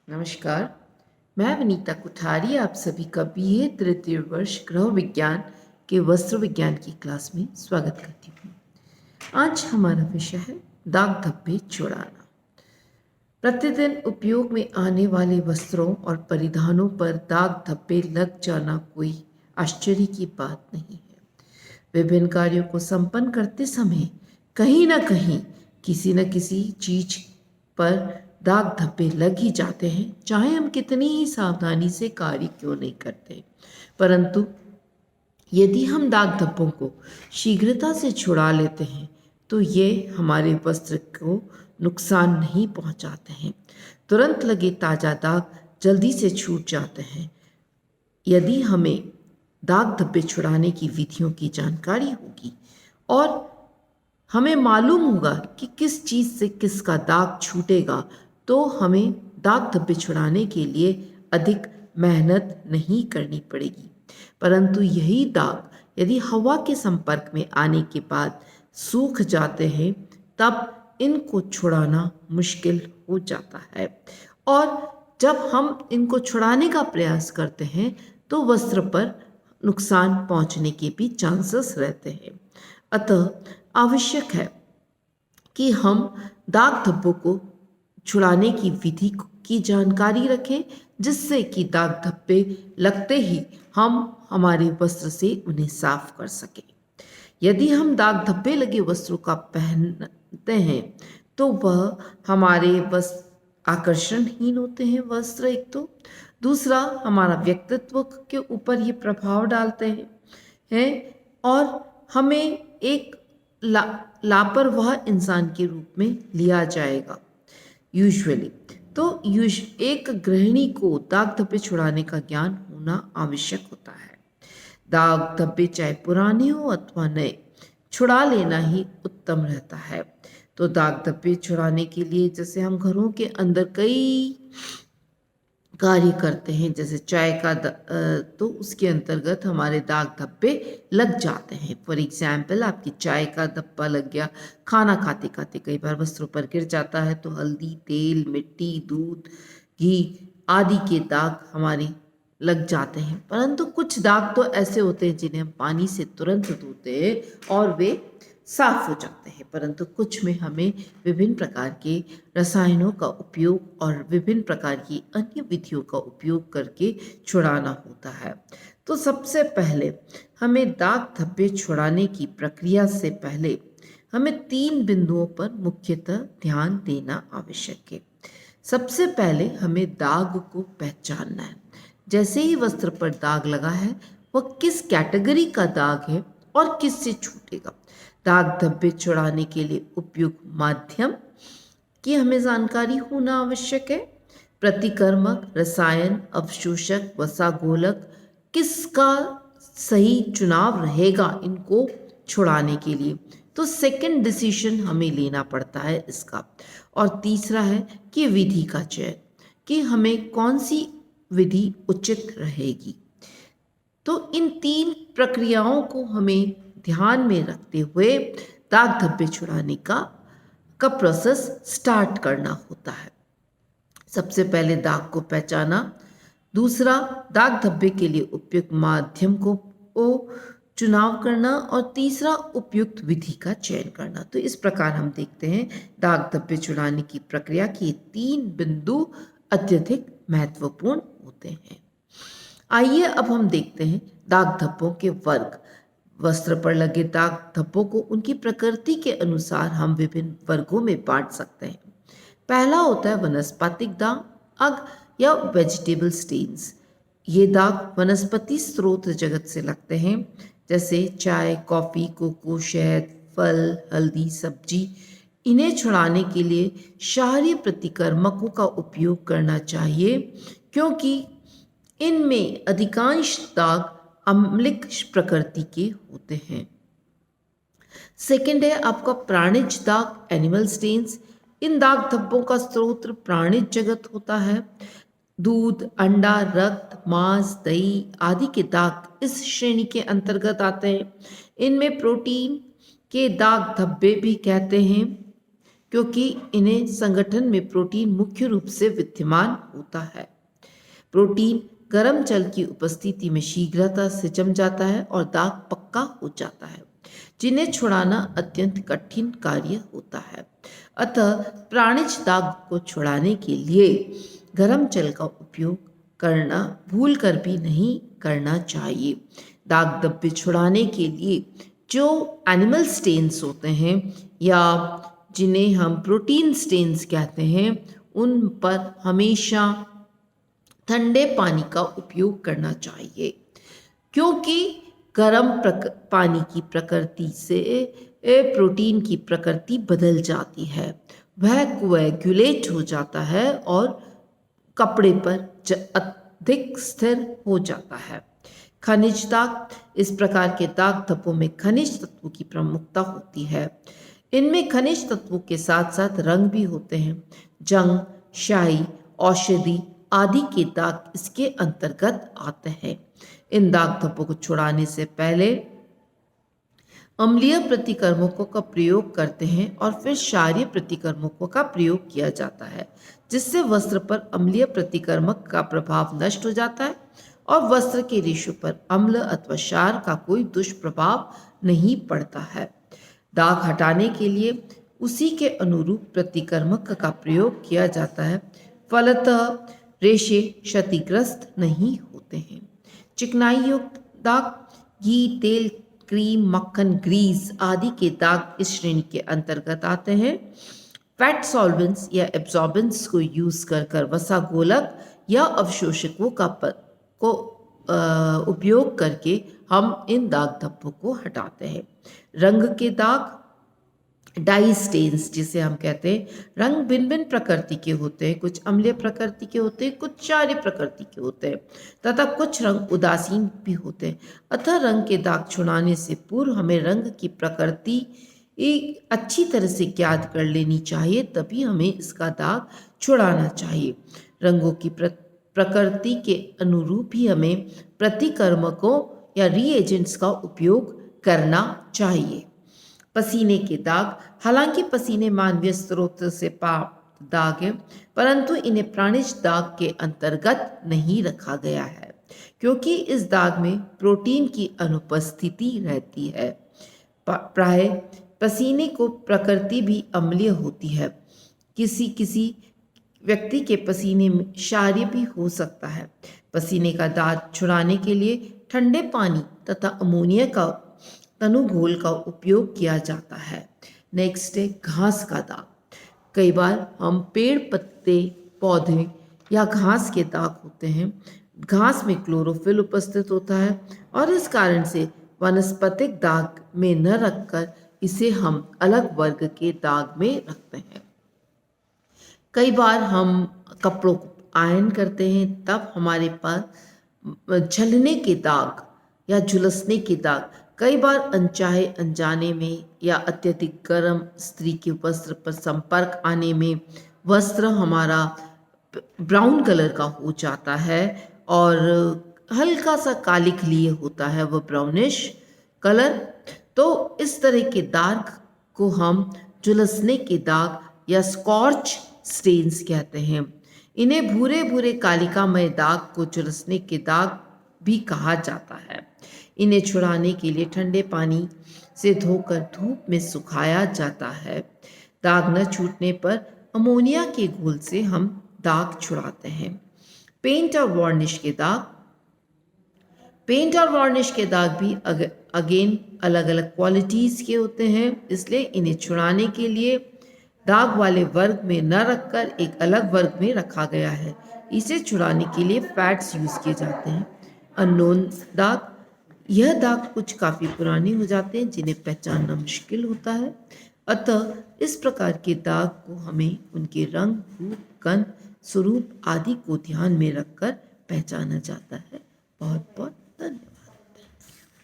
नमस्कार। मैं विनीता कुठारी आप सभी का बीए तृतीय वर्ष गृह विज्ञान के वस्त्र विज्ञान की क्लास में स्वागत करती हूँ। आज हमारा विषय है दाग धब्बे छुड़ाना। प्रतिदिन उपयोग में आने वाले वस्त्रों और परिधानों पर दाग धब्बे लग जाना कोई आश्चर्य की बात नहीं है। विभिन्न कार्यों को संपन्न करते समय कहीं न कहीं किसी न किसी चीज पर दाग धब्बे लग ही जाते हैं, चाहे हम कितनी ही सावधानी से कार्य क्यों नहीं करते। परंतु यदि हम दाग धब्बों को शीघ्रता से छुड़ा लेते हैं तो ये हमारे वस्त्र को नुकसान नहीं पहुंचाते हैं। तुरंत लगे ताज़ा दाग जल्दी से छूट जाते हैं। यदि हमें दाग धब्बे छुड़ाने की विधियों की जानकारी होगी और हमें मालूम होगा कि किस चीज़ से किसका दाग छूटेगा, तो हमें दाग धब्बे छुड़ाने के लिए अधिक मेहनत नहीं करनी पड़ेगी। परंतु यही दाग यदि हवा के संपर्क में आने के बाद सूख जाते हैं, तब इनको छुड़ाना मुश्किल हो जाता है और जब हम इनको छुड़ाने का प्रयास करते हैं तो वस्त्र पर नुकसान पहुंचने के भी चांसेस रहते हैं। अतः आवश्यक है कि हम दाग धब्बों को छुड़ाने की विधि की जानकारी रखें, जिससे कि दाग धब्बे लगते ही हम हमारे वस्त्र से उन्हें साफ कर सकें। यदि हम दाग धब्बे लगे वस्त्रों का पहनते हैं तो वह हमारे वस्त्र आकर्षणहीन होते हैं। वस्त्र एक तो दूसरा हमारा व्यक्तित्व के ऊपर ये प्रभाव डालते हैं और हमें एक लापरवाह इंसान के रूप में लिया जाएगा यूजुअली। तो एक गृहिणी को दाग धब्बे छुड़ाने का ज्ञान होना आवश्यक होता है। दाग धब्बे चाहे पुराने हो अथवा नए, छुड़ा लेना ही उत्तम रहता है। तो दाग धब्बे छुड़ाने के लिए जैसे हम घरों के अंदर कई कार्य करते हैं, जैसे चाय का तो उसके अंतर्गत हमारे दाग धब्बे लग जाते हैं। फॉर एग्जाम्पल, आपकी चाय का धब्बा लग गया, खाना खाते खाते कई बार वस्त्रों पर गिर जाता है तो हल्दी, तेल, मिट्टी, दूध, घी आदि के दाग हमारे लग जाते हैं। परंतु कुछ दाग तो ऐसे होते हैं जिन्हें हम पानी से तुरंत धोते हैं और वे साफ हो जाते हैं, परंतु कुछ में हमें विभिन्न प्रकार के रसायनों का उपयोग और विभिन्न प्रकार की अन्य विधियों का उपयोग करके छुड़ाना होता है। तो सबसे पहले हमें दाग धब्बे छुड़ाने की प्रक्रिया से पहले हमें 3 बिंदुओं पर मुख्यतः ध्यान देना आवश्यक है। सबसे पहले हमें दाग को पहचानना है। जैसे ही वस्त्र पर दाग लगा है, वह किस कैटेगरी का दाग है और किससे छूटेगा। दाग धब्बे छुड़ाने के लिए उपयुक्त माध्यम की हमें जानकारी होना आवश्यक है। प्रतिकर्मक, रसायन, अवशोषक, वसाघोलक किसका सही चुनाव रहेगा इनको छुड़ाने के लिए, तो सेकंड डिसीजन हमें लेना पड़ता है इसका। और तीसरा है कि विधि का चयन, कि हमें कौन सी विधि उचित रहेगी। तो इन 3 प्रक्रियाओं को हमें ध्यान में रखते हुए दाग धब्बे छुड़ाने का प्रोसेस स्टार्ट करना होता है। सबसे पहले दाग को पहचाना, दूसरा दाग धब्बे के लिए उपयुक्त माध्यम को चुनाव करना और तीसरा उपयुक्त विधि का चयन करना। तो इस प्रकार हम देखते हैं दाग धब्बे छुड़ाने की प्रक्रिया के 3 बिंदु अत्यधिक महत्वपूर्ण होते हैं। आइए अब हम देखते हैं दाग धब्बों के वर्ग। वस्त्र पर लगे दाग धब्बों को उनकी प्रकृति के अनुसार हम विभिन्न वर्गों में बांट सकते हैं। पहला होता है वनस्पतिक दाग या वेजिटेबल स्टेन्स। ये दाग वनस्पति स्रोत जगत से लगते हैं, जैसे चाय, कॉफ़ी, कोको, शहद, फल, हल्दी, सब्जी। इन्हें छुड़ाने के लिए क्षारीय प्रतिकर्मकों का उपयोग करना चाहिए, क्योंकि इनमें अधिकांश दाग अम्लिक प्रकृति के होते हैं। सेकंड है आपका प्राणिज दाग, एनिमल स्टेन्स। इन दाग धब्बों का स्रोत प्राणिज जगत होता है। दूध, अंडा, रक्त, मांस, दही आदि के दाग इस श्रेणी के अंतर्गत आते हैं। इनमें प्रोटीन के दाग धब्बे भी कहते हैं क्योंकि इन्हें संगठन में प्रोटीन मुख्य रूप से विद्यमान होता है। प्रोटीन गर्म जल की उपस्थिति में शीघ्रता से जम जाता है और दाग पक्का हो जाता है, जिन्हें छुड़ाना अत्यंत कठिन कार्य होता है। अतः प्राणिज दाग को छुड़ाने के लिए गर्म जल का उपयोग करना भूल कर भी नहीं करना चाहिए। दाग धब्बे छुड़ाने के लिए जो एनिमल स्टेन्स होते हैं या जिन्हें हम प्रोटीन स्टेन्स कहते हैं, उन पर हमेशा ठंडे पानी का उपयोग करना चाहिए, क्योंकि गर्म पानी की प्रकृति से प्रोटीन की प्रकृति बदल जाती है, वह कोएगुलेट हो जाता है और कपड़े पर अधिक स्थिर हो जाता है। खनिज दाग, इस प्रकार के दाग धब्बों में खनिज तत्वों की प्रमुखता होती है। इनमें खनिज तत्वों के साथ साथ रंग भी होते हैं। जंग, शाही, औषधि आदि के दाग इसके अंतर्गत आते हैं। इन दाग धब्बों को छुड़ाने से पहले अम्लीय प्रतिकर्मकों का प्रयोग करते हैं और फिर क्षारीय प्रतिकर्मकों का प्रयोग किया जाता है, जिससे वस्त्र पर अम्लीय प्रतिकर्मक का प्रभाव नष्ट हो जाता है और वस्त्र के रेशों पर अम्ल अथवा क्षार का कोई दुष्प्रभाव नहीं पड़ता है। दाग हटाने के लिए उसी के अनुरूप प्रतिकर्मक का प्रयोग किया जाता है, फलतः रेशे क्षतिग्रस्त नहीं होते हैं। चिकनाई युक्त दाग, घी, तेल, क्रीम, मक्खन, ग्रीस आदि के दाग इस श्रेणी के अंतर्गत आते हैं। फैट सॉल्वेंट्स या एब्जॉर्बेंट्स को यूज कर वसा घोलक या अवशोषकों को उपयोग करके हम इन दाग धब्बों को हटाते हैं। रंग के दाग, डाई स्टेन्स जिसे हम कहते हैं, रंग भिन्न भिन्न प्रकृति के होते हैं। कुछ अम्लीय प्रकृति के होते हैं, कुछ क्षारीय प्रकृति के होते हैं तथा कुछ रंग उदासीन भी होते हैं। अतः रंग के दाग छुड़ाने से पूर्व हमें रंग की प्रकृति एक अच्छी तरह से ज्ञात कर लेनी चाहिए, तभी हमें इसका दाग छुड़ाना चाहिए। रंगों की प्रकृति के अनुरूप ही हमें प्रतिकर्मकों या रीएजेंट्स का उपयोग करना चाहिए। पसीने के दाग, हालांकि पसीने मानवीय स्रोत से प्राप्त दाग है, परंतु इन्हें प्राणिज दाग के अंतर्गत नहीं रखा गया है, क्योंकि इस दाग में प्रोटीन की अनुपस्थिति रहती है। प्राय पसीने को प्रकृति भी अम्लीय होती है। किसी व्यक्ति के पसीने में क्षारीय भी हो सकता है। पसीने का दाग छुड़ाने के लिए ठंडे पानी तथा अमोनिया का तनु घोल का उपयोग किया जाता है। नेक्स्ट है घास का दाग। कई बार हम पेड़, पत्ते, पौधे या घास के दाग होते हैं। घास में क्लोरोफिल उपस्थित होता है और इस कारण से वानस्पतिक दाग में न रखकर इसे हम अलग वर्ग के दाग में रखते हैं। कई बार हम कपड़ों को आयरन करते हैं, तब हमारे पास झलने के दाग या झुलसने के दाग, कई बार अनचाहे अनजाने में या अत्यधिक गर्म स्त्री के वस्त्र पर संपर्क आने में वस्त्र हमारा ब्राउन कलर का हो जाता है और हल्का सा कालिक लिए होता है वह ब्राउनिश कलर। तो इस तरह के दाग को हम झुलसने के दाग या स्कॉर्च स्टेन्स कहते हैं। इन्हें भूरे भूरे कालिकामय दाग को झुलसने के दाग भी कहा जाता है। इन्हें छुड़ाने के लिए ठंडे पानी से धोकर धूप में सुखाया जाता है। दाग न छूटने पर अमोनिया के घोल से हम दाग छुड़ाते हैं। पेंट और वार्निश के दाग, पेंट और वार्निश के दाग भी अगेन अलग अलग क्वालिटीज़ के होते हैं, इसलिए इन्हें छुड़ाने के लिए दाग वाले वर्ग में न रखकर एक अलग वर्ग में रखा गया है। इसे छुड़ाने के लिए फैट्स यूज़ किए जाते हैं। अननोन दाग, यह दाग कुछ काफ़ी पुराने हो जाते हैं जिन्हें पहचानना मुश्किल होता है। अतः इस प्रकार के दाग को हमें उनके रंग, रूप, गंध, स्वरूप आदि को ध्यान में रखकर पहचाना जाता है। बहुत बहुत धन्यवाद।